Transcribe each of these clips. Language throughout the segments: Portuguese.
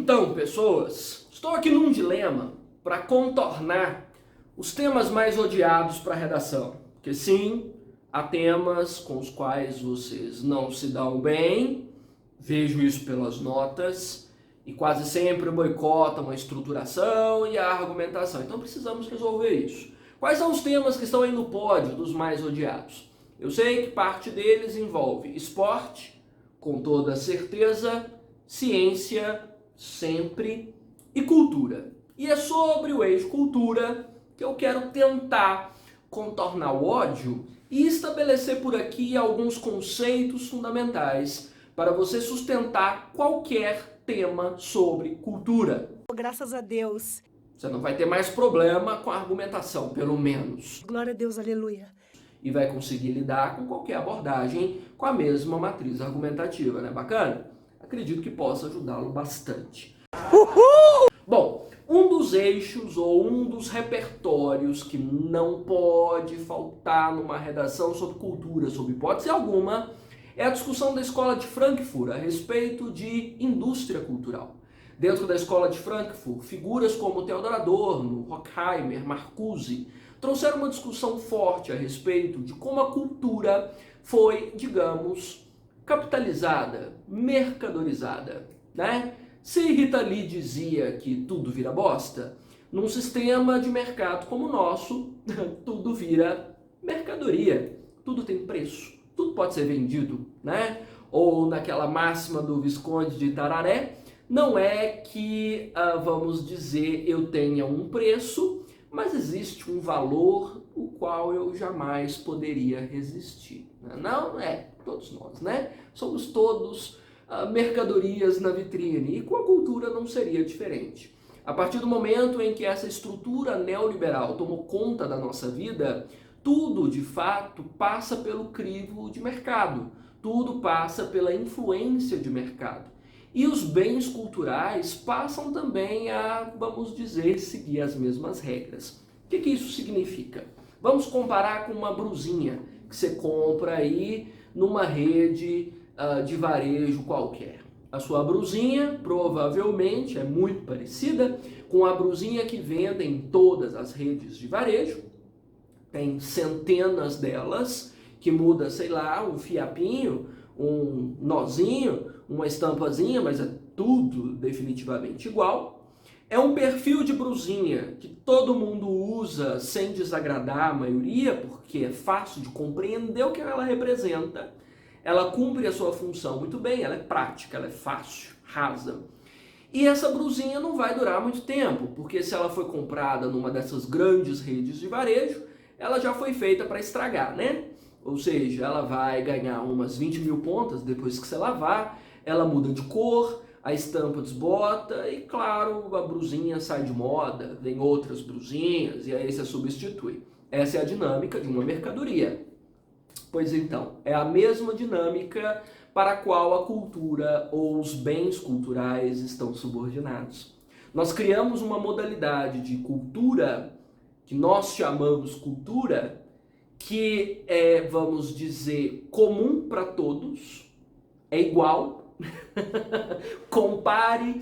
Então, pessoas, estou aqui num dilema para contornar os temas mais odiados para a redação. Porque sim, há temas com os quais vocês não se dão bem, vejo isso pelas notas, e quase sempre boicotam a estruturação e a argumentação. Então precisamos resolver isso. Quais são os temas que estão aí no pódio dos mais odiados? Eu sei que parte deles envolve esporte, com toda certeza, ciência, sempre, e cultura. E é sobre o eixo cultura que eu quero tentar contornar o ódio e estabelecer por aqui alguns conceitos fundamentais para você sustentar qualquer tema sobre cultura. Graças a Deus. Você não vai ter mais problema com a argumentação, pelo menos. Glória a Deus, aleluia. E vai conseguir lidar com qualquer abordagem com a mesma matriz argumentativa, né? Bacana? Acredito que possa ajudá-lo bastante. Uhul! Bom, um dos eixos ou um dos repertórios que não pode faltar numa redação sobre cultura, sob hipótese alguma, é a discussão da Escola de Frankfurt a respeito de indústria cultural. Dentro da Escola de Frankfurt, figuras como Theodor Adorno, Horkheimer, Marcuse trouxeram uma discussão forte a respeito de como a cultura foi, digamos, capitalizada, mercadorizada, né? Se Rita Lee dizia que tudo vira bosta, num sistema de mercado como o nosso, tudo vira mercadoria, tudo tem preço, tudo pode ser vendido, né? Ou naquela máxima do Visconde de Itararé, não é que, vamos dizer, eu tenha um preço, mas existe um valor o qual eu jamais poderia resistir. Não é, todos nós, né? Somos todos mercadorias na vitrine, e com a cultura não seria diferente. A partir do momento em que essa estrutura neoliberal tomou conta da nossa vida, tudo, de fato, passa pelo crivo de mercado, tudo passa pela influência de mercado. E os bens culturais passam também a, vamos dizer, seguir as mesmas regras. O que isso significa? Vamos comparar com uma brusinha que você compra aí numa rede de varejo qualquer. A sua brusinha provavelmente é muito parecida com a brusinha que vendem em todas as redes de varejo. Tem centenas delas que muda, sei lá, um fiapinho, um nozinho, uma estampazinha, mas é tudo definitivamente igual. É um perfil de brusinha que todo mundo usa sem desagradar a maioria, porque é fácil de compreender o que ela representa. Ela cumpre a sua função muito bem, ela é prática, ela é fácil, rasa. E essa brusinha não vai durar muito tempo, porque se ela foi comprada numa dessas grandes redes de varejo, ela já foi feita para estragar, né? Ou seja, ela vai ganhar umas 20 mil pontas depois que você lavar, ela muda de cor, a estampa desbota e, claro, a brusinha sai de moda, vem outras brusinhas e aí você substitui. Essa é a dinâmica de uma mercadoria. Pois então, é a mesma dinâmica para a qual a cultura ou os bens culturais estão subordinados. Nós criamos uma modalidade de cultura, que nós chamamos cultura, que é, vamos dizer, comum para todos, é igual. Compare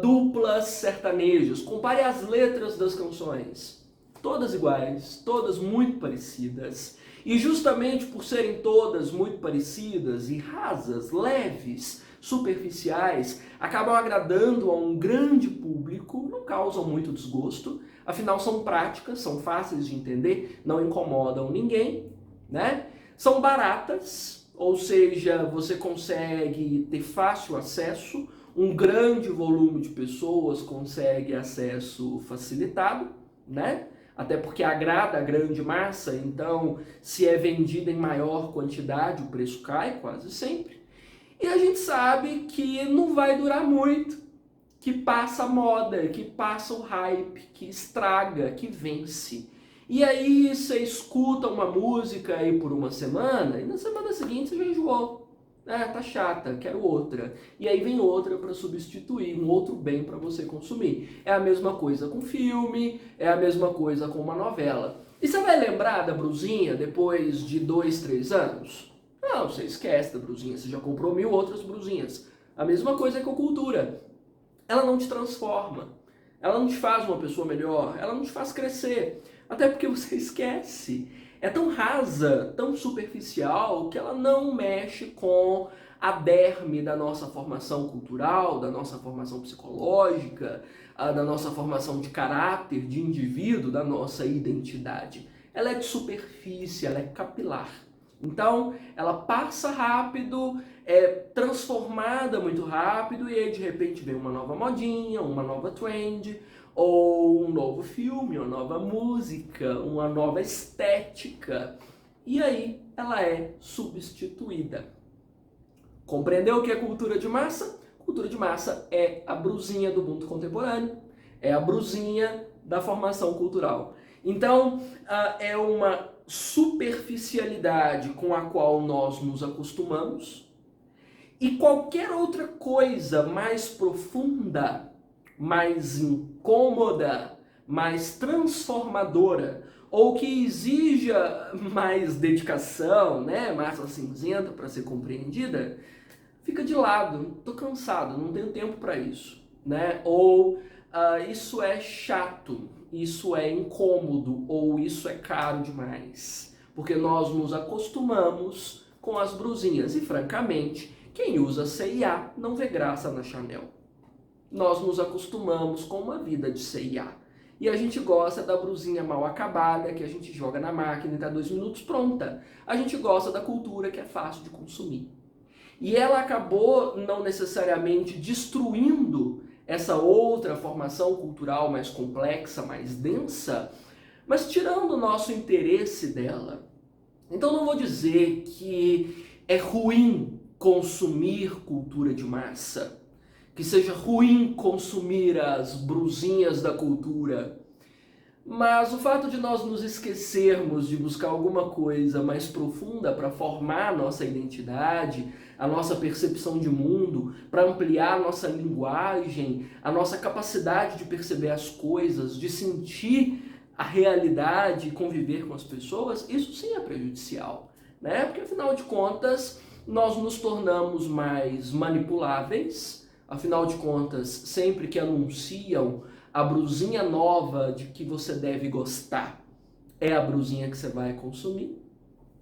duplas sertanejas, compare as letras das canções, todas iguais, todas muito parecidas, e justamente por serem todas muito parecidas e rasas, leves, superficiais, acabam agradando a um grande público, não causam muito desgosto, afinal são práticas, são fáceis de entender, não incomodam ninguém, né? São baratas, ou seja, você consegue ter fácil acesso, um grande volume de pessoas consegue acesso facilitado, né? Até porque agrada a grande massa, então se é vendida em maior quantidade, o preço cai quase sempre. E a gente sabe que não vai durar muito, que passa a moda, que passa o hype, que estraga, que vence. E aí você escuta uma música aí por uma semana e na semana seguinte você já enjoou. Tá chata, quero outra. E aí vem outra para substituir, um outro bem para você consumir. É a mesma coisa com filme, é a mesma coisa com uma novela. E você vai lembrar da brusinha depois de 2, 3 anos? Não, você esquece da brusinha, você já comprou 1000 outras brusinhas. A mesma coisa com a cultura. ela não te transforma, ela não te faz uma pessoa melhor, ela não te faz crescer, até porque você esquece. É tão rasa, tão superficial, que ela não mexe com a derme da nossa formação cultural, da nossa formação psicológica, da nossa formação de caráter, de indivíduo, da nossa identidade. Ela é de superfície, ela é capilar. Então, ela passa rápido, é transformada muito rápido, e aí de repente vem uma nova modinha, uma nova trend, ou um novo filme, uma nova música, uma nova estética. E aí ela é substituída. Compreendeu o que é cultura de massa? Cultura de massa é a brusinha do mundo contemporâneo, é a brusinha da formação cultural. Então, é uma superficialidade com a qual nós nos acostumamos, e qualquer outra coisa mais profunda, mais incômoda, mais transformadora, ou que exija mais dedicação, né, massa cinzenta para ser compreendida, fica de lado. Tô cansado, não tenho tempo para isso, né? Ou isso é chato, isso é incômodo, ou isso é caro demais, porque nós nos acostumamos com as brusinhas e, francamente, quem usa C&A não vê graça na Chanel. Nós nos acostumamos com uma vida de C&A. E a gente gosta da brusinha mal acabada, que a gente joga na máquina e tá 2 minutos pronta. A gente gosta da cultura que é fácil de consumir. E ela acabou não necessariamente destruindo essa outra formação cultural mais complexa, mais densa, mas tirando o nosso interesse dela. Então não vou dizer que é ruim consumir cultura de massa, que seja ruim consumir as brusinhas da cultura, mas o fato de nós nos esquecermos de buscar alguma coisa mais profunda para formar a nossa identidade, a nossa percepção de mundo, para ampliar a nossa linguagem, a nossa capacidade de perceber as coisas, de sentir a realidade e conviver com as pessoas, isso sim é prejudicial, né? Porque afinal de contas nós nos tornamos mais manipuláveis. Afinal de contas, sempre que anunciam a brusinha nova de que você deve gostar, é a brusinha que você vai consumir.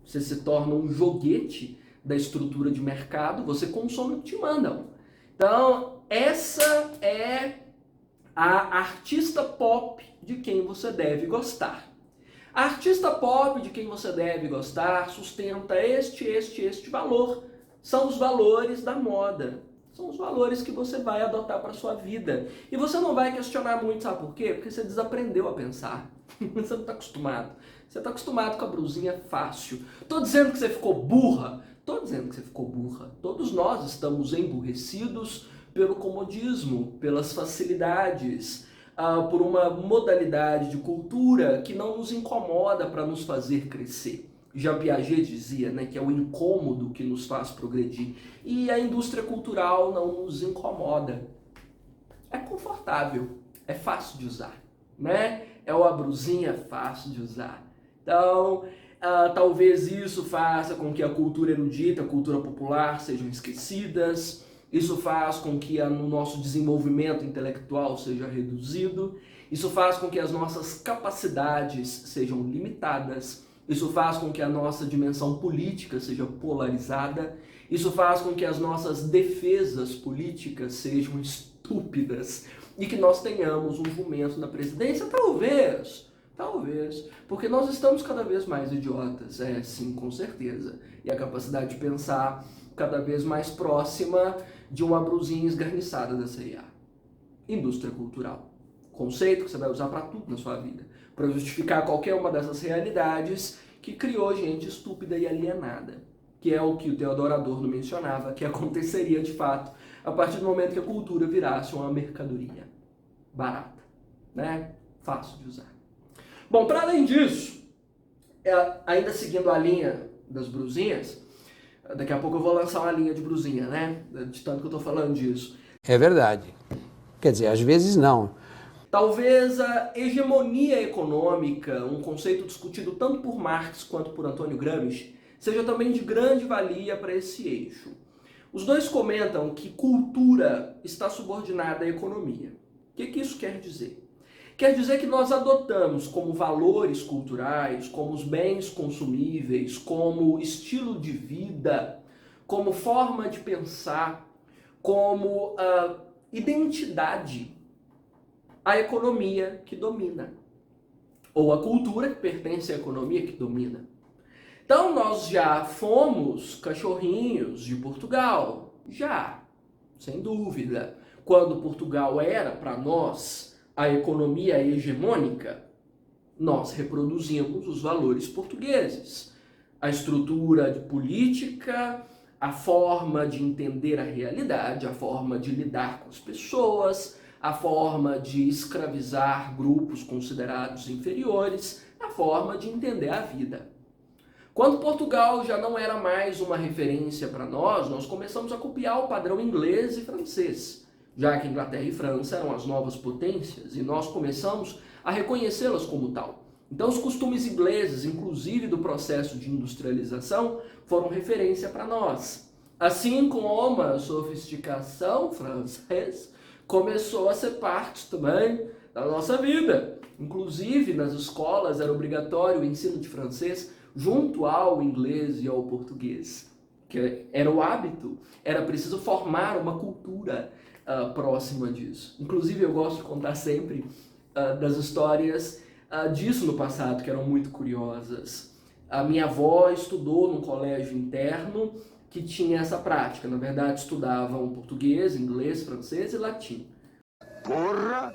Você se torna um joguete da estrutura de mercado, você consome o que te mandam. Então, essa é a artista pop de quem você deve gostar. A artista pop de quem você deve gostar sustenta este valor. São os valores da moda. São os valores que você vai adotar para a sua vida. E você não vai questionar muito, sabe por quê? Porque você desaprendeu a pensar. Você não está acostumado. Você está acostumado com a brusinha fácil. Estou dizendo que você ficou burra? Estou dizendo que você ficou burra. Todos nós estamos emburrecidos pelo comodismo, pelas facilidades, por uma modalidade de cultura que não nos incomoda para nos fazer crescer. Jean Piaget dizia, né, que é o incômodo que nos faz progredir. E a indústria cultural não nos incomoda. É confortável, é fácil de usar, né? É uma brusinha fácil de usar. Então, talvez isso faça com que a cultura erudita, a cultura popular sejam esquecidas. Isso faz com que o nosso desenvolvimento intelectual seja reduzido. Isso faz com que as nossas capacidades sejam limitadas. Isso faz com que a nossa dimensão política seja polarizada. Isso faz com que as nossas defesas políticas sejam estúpidas e que nós tenhamos um jumento na presidência, talvez, porque nós estamos cada vez mais idiotas, sim, com certeza, e a capacidade de pensar cada vez mais próxima de uma brusinha esgarniçada da C&A. Indústria cultural. Conceito que você vai usar para tudo na sua vida, para justificar qualquer uma dessas realidades que criou gente estúpida e alienada, que é o que o Theodor Adorno mencionava, que aconteceria de fato a partir do momento que a cultura virasse uma mercadoria barata, né? Fácil de usar. Bom, para além disso, ainda seguindo a linha das brusinhas, daqui a pouco eu vou lançar uma linha de brusinha, né? De tanto que eu estou falando disso. É verdade. Quer dizer, às vezes não. Talvez a hegemonia econômica, um conceito discutido tanto por Marx quanto por Antônio Gramsci, seja também de grande valia para esse eixo. Os dois comentam que cultura está subordinada à economia. O que isso quer dizer? Quer dizer que nós adotamos como valores culturais, como os bens consumíveis, como estilo de vida, como forma de pensar, como identidade, a economia que domina, ou a cultura que pertence à economia que domina. Então nós já fomos cachorrinhos de Portugal, já, sem dúvida. Quando Portugal era, para nós, a economia hegemônica, nós reproduzimos os valores portugueses. A estrutura de política, a forma de entender a realidade, a forma de lidar com as pessoas, a forma de escravizar grupos considerados inferiores, a forma de entender a vida. Quando Portugal já não era mais uma referência para nós, nós começamos a copiar o padrão inglês e francês, já que Inglaterra e França eram as novas potências, e nós começamos a reconhecê-las como tal. Então os costumes ingleses, inclusive do processo de industrialização, foram referência para nós. Assim como a sofisticação francesa começou a ser parte também da nossa vida. Inclusive nas escolas era obrigatório o ensino de francês junto ao inglês e ao português, que era o hábito, era preciso formar uma cultura próxima disso. Inclusive eu gosto de contar sempre das histórias disso no passado, que eram muito curiosas. A minha avó estudou num colégio interno que tinha essa prática. Na verdade, estudavam português, inglês, francês e latim. Porra!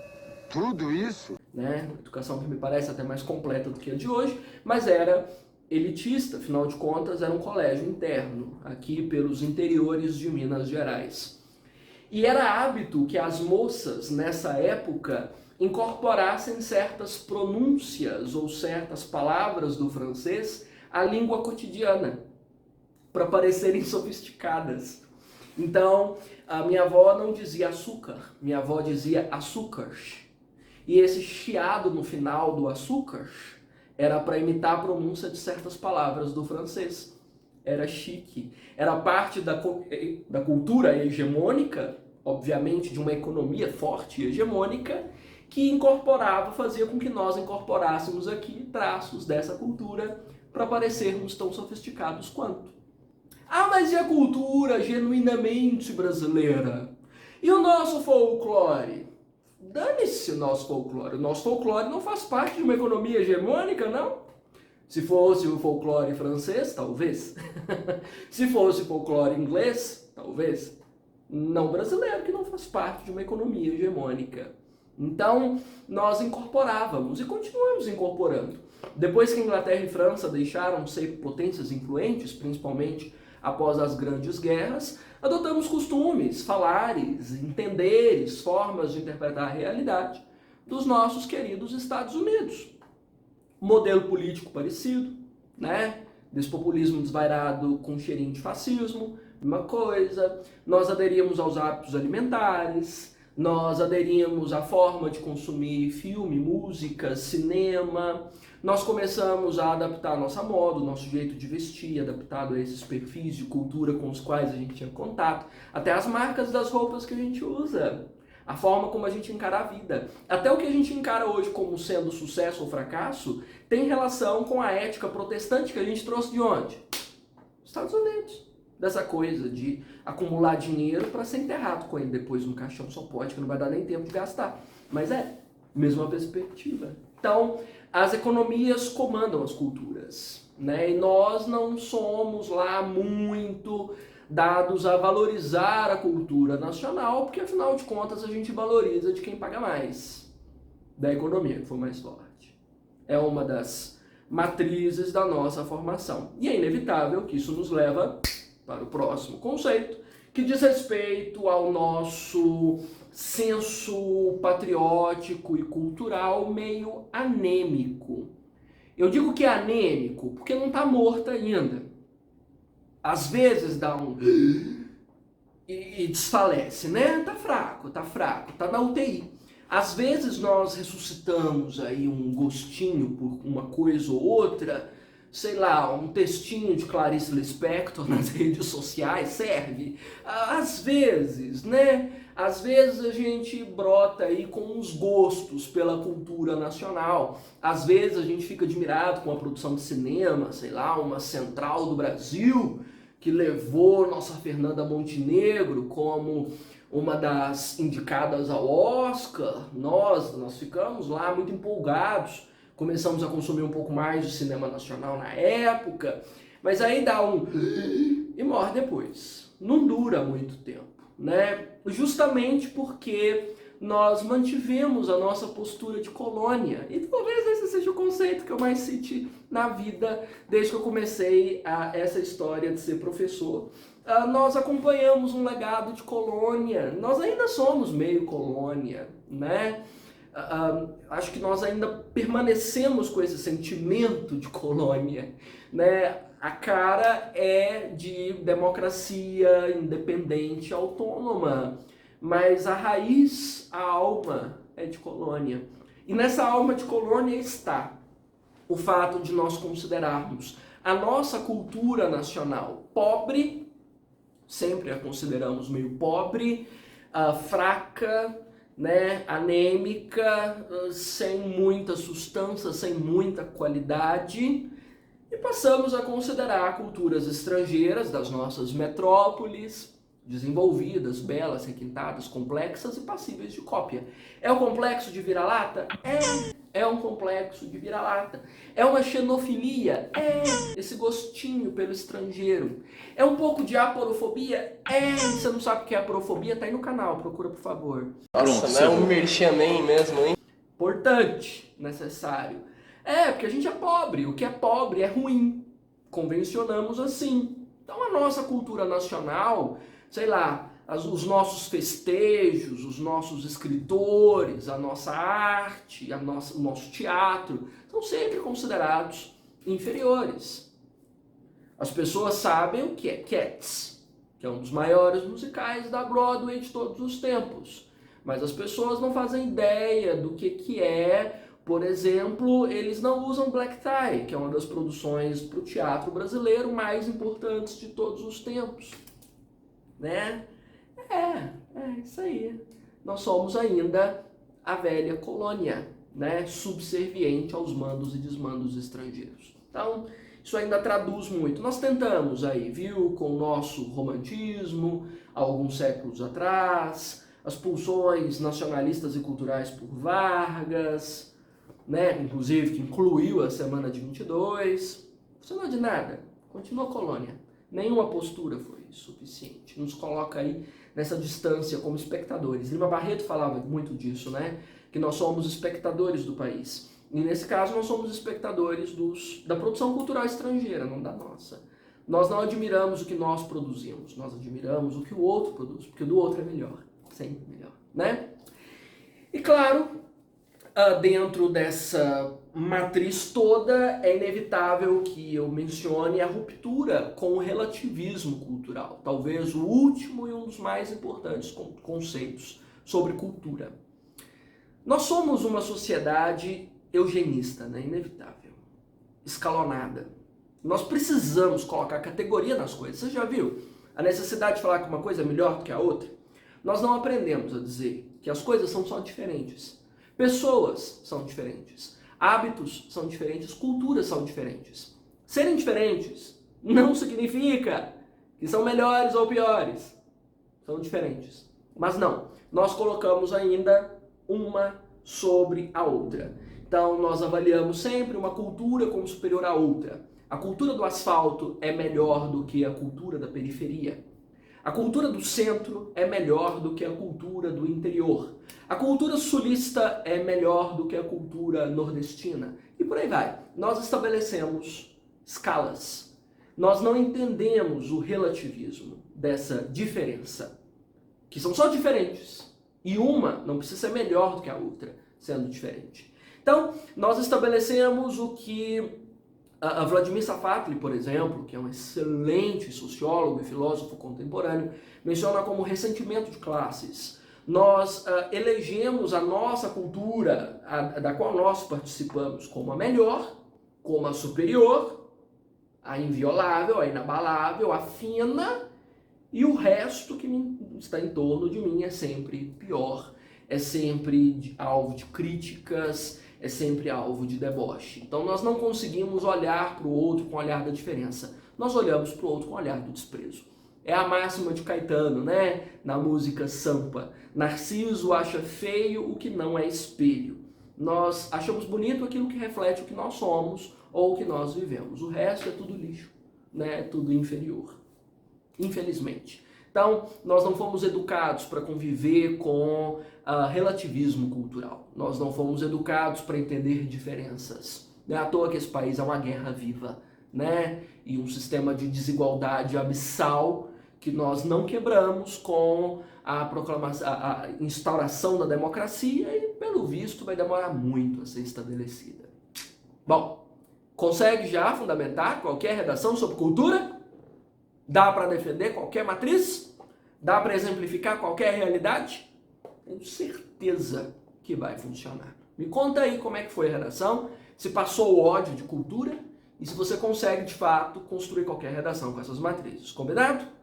Tudo isso? Né? Educação que me parece até mais completa do que a de hoje, mas era elitista, afinal de contas era um colégio interno, aqui pelos interiores de Minas Gerais. E era hábito que as moças, nessa época, incorporassem certas pronúncias ou certas palavras do francês à língua cotidiana, para parecerem sofisticadas. Então, a minha avó não dizia açúcar, minha avó dizia açúcar. E esse chiado no final do açúcar era para imitar a pronúncia de certas palavras do francês. Era chique. Era parte da cultura hegemônica, obviamente de uma economia forte e hegemônica, que incorporava, fazia com que nós incorporássemos aqui traços dessa cultura para parecermos tão sofisticados quanto. Ah, mas e a cultura genuinamente brasileira? E o nosso folclore? Dane-se o nosso folclore. O nosso folclore não faz parte de uma economia hegemônica, não? Se fosse o folclore francês, talvez. Se fosse o folclore inglês, talvez. Não brasileiro, que não faz parte de uma economia hegemônica. Então, nós incorporávamos e continuamos incorporando. Depois que Inglaterra e França deixaram de ser potências influentes, principalmente após as grandes guerras, adotamos costumes, falares, entenderes, formas de interpretar a realidade dos nossos queridos Estados Unidos. Modelo político parecido, né? Desse populismo desvairado com cheirinho de fascismo, uma coisa. Nós aderimos aos hábitos alimentares, nós aderimos à forma de consumir filme, música, cinema. Nós começamos a adaptar a nossa moda, o nosso jeito de vestir, adaptado a esses perfis de cultura com os quais a gente tinha contato, até as marcas das roupas que a gente usa, a forma como a gente encara a vida. Até o que a gente encara hoje como sendo sucesso ou fracasso tem relação com a ética protestante que a gente trouxe de onde? Estados Unidos. Dessa coisa de acumular dinheiro para ser enterrado com ele depois no caixão, só pode, que não vai dar nem tempo de gastar. Mas mesma perspectiva. Então, as economias comandam as culturas, né? E nós não somos lá muito dados a valorizar a cultura nacional, porque afinal de contas a gente valoriza de quem paga mais, da economia que for mais forte. É uma das matrizes da nossa formação. E é inevitável que isso nos leva para o próximo conceito, que diz respeito ao nosso senso patriótico e cultural meio anêmico. Eu digo que é anêmico porque não está morto ainda. Às vezes dá um e desfalece, né? Tá fraco, tá na UTI. Às vezes nós ressuscitamos aí um gostinho por uma coisa ou outra, sei lá, um textinho de Clarice Lispector nas redes sociais serve? Às vezes, né? Às vezes a gente brota aí com uns gostos pela cultura nacional. Às vezes a gente fica admirado com a produção de cinema, sei lá, uma Central do Brasil, que levou nossa Fernanda Montenegro como uma das indicadas ao Oscar. Nós ficamos lá muito empolgados, começamos a consumir um pouco mais de cinema nacional na época, mas aí dá um e morre depois. Não dura muito tempo, né? Justamente porque nós mantivemos a nossa postura de colônia. E talvez esse seja o conceito que eu mais cite na vida desde que eu comecei essa história de ser professor. Nós acompanhamos um legado de colônia, nós ainda somos meio colônia, né? Acho que nós ainda permanecemos com esse sentimento de colônia, né? A cara é de democracia independente, autônoma, mas a raiz, a alma é de colônia. E nessa alma de colônia está o fato de nós considerarmos a nossa cultura nacional pobre, sempre a consideramos meio pobre, fraca, né, anêmica, sem muita substância, sem muita qualidade, e passamos a considerar culturas estrangeiras das nossas metrópoles, desenvolvidas, belas, requintadas, complexas e passíveis de cópia. É um complexo de vira-lata? É um complexo de vira-lata. É uma xenofilia? Esse gostinho pelo estrangeiro. É um pouco de aporofobia? Você não sabe o que é aporofobia? Tá aí no canal, procura por favor. Nossa, não é um merchanman mesmo, hein? Importante, necessário. Porque a gente é pobre. O que é pobre é ruim. Convencionamos assim. Então a nossa cultura nacional, sei lá, os nossos festejos, os nossos escritores, a nossa arte, o nosso teatro, são sempre considerados inferiores. As pessoas sabem o que é Cats, que é um dos maiores musicais da Broadway de todos os tempos, mas as pessoas não fazem ideia do que é, por exemplo, eles não usam Black Tie, que é uma das produções para o teatro brasileiro mais importantes de todos os tempos. Né? Isso aí. Nós somos ainda a velha colônia, né? Subserviente aos mandos e desmandos estrangeiros. Então, isso ainda traduz muito. Nós tentamos aí, viu, com o nosso romantismo, há alguns séculos atrás, as pulsões nacionalistas e culturais por Vargas, né? Inclusive que incluiu a Semana de 22. Funcionou de nada. Continua colônia. Nenhuma postura foi suficiente. Nos coloca aí nessa distância como espectadores. Lima Barreto falava muito disso, né? Que nós somos espectadores do país. E nesse caso nós somos espectadores da produção cultural estrangeira, não da nossa. Nós não admiramos o que nós produzimos, nós admiramos o que o outro produz, porque o do outro é melhor, sempre melhor, né? E claro, dentro dessa matriz toda, é inevitável que eu mencione a ruptura com o relativismo cultural, talvez o último e um dos mais importantes conceitos sobre cultura. Nós somos uma sociedade eugenista, né? Inevitável, escalonada. Nós precisamos colocar categoria nas coisas. Você já viu a necessidade de falar que uma coisa é melhor do que a outra? Nós não aprendemos a dizer que as coisas são só diferentes. Pessoas são diferentes. Hábitos são diferentes. Culturas são diferentes. Serem diferentes não significa que são melhores ou piores. São diferentes. Mas não. Nós colocamos ainda uma sobre a outra. Então nós avaliamos sempre uma cultura como superior à outra. A cultura do asfalto é melhor do que a cultura da periferia. A cultura do centro é melhor do que a cultura do interior. A cultura sulista é melhor do que a cultura nordestina. E por aí vai. Nós estabelecemos escalas. Nós não entendemos o relativismo dessa diferença, que são só diferentes. E uma não precisa ser melhor do que a outra, sendo diferente. Então, nós estabelecemos o que a Vladimir Safatli, por exemplo, que é um excelente sociólogo e filósofo contemporâneo, menciona como ressentimento de classes. Nós elegemos a nossa cultura, da qual nós participamos, como a melhor, como a superior, a inviolável, a inabalável, a fina, e o resto que está em torno de mim é sempre pior, é sempre alvo de críticas, é sempre alvo de deboche. Então nós não conseguimos olhar para o outro com o olhar da diferença, nós olhamos para o outro com o olhar do desprezo. É a máxima de Caetano, né? Na música Sampa. Narciso acha feio o que não é espelho. Nós achamos bonito aquilo que reflete o que nós somos ou o que nós vivemos. O resto é tudo lixo, né? É tudo inferior. Infelizmente. Então, nós não fomos educados para conviver com relativismo cultural. Nós não fomos educados para entender diferenças. Não é à toa que esse país é uma guerra viva, né? E um sistema de desigualdade abissal que nós não quebramos com a instauração da democracia e, pelo visto, vai demorar muito a ser estabelecida. Bom, consegue já fundamentar qualquer redação sobre cultura? Dá para defender qualquer matriz? Dá para exemplificar qualquer realidade? Tenho certeza que vai funcionar. Me conta aí como é que foi a redação, se passou o ódio de cultura e se você consegue, de fato, construir qualquer redação com essas matrizes. Combinado?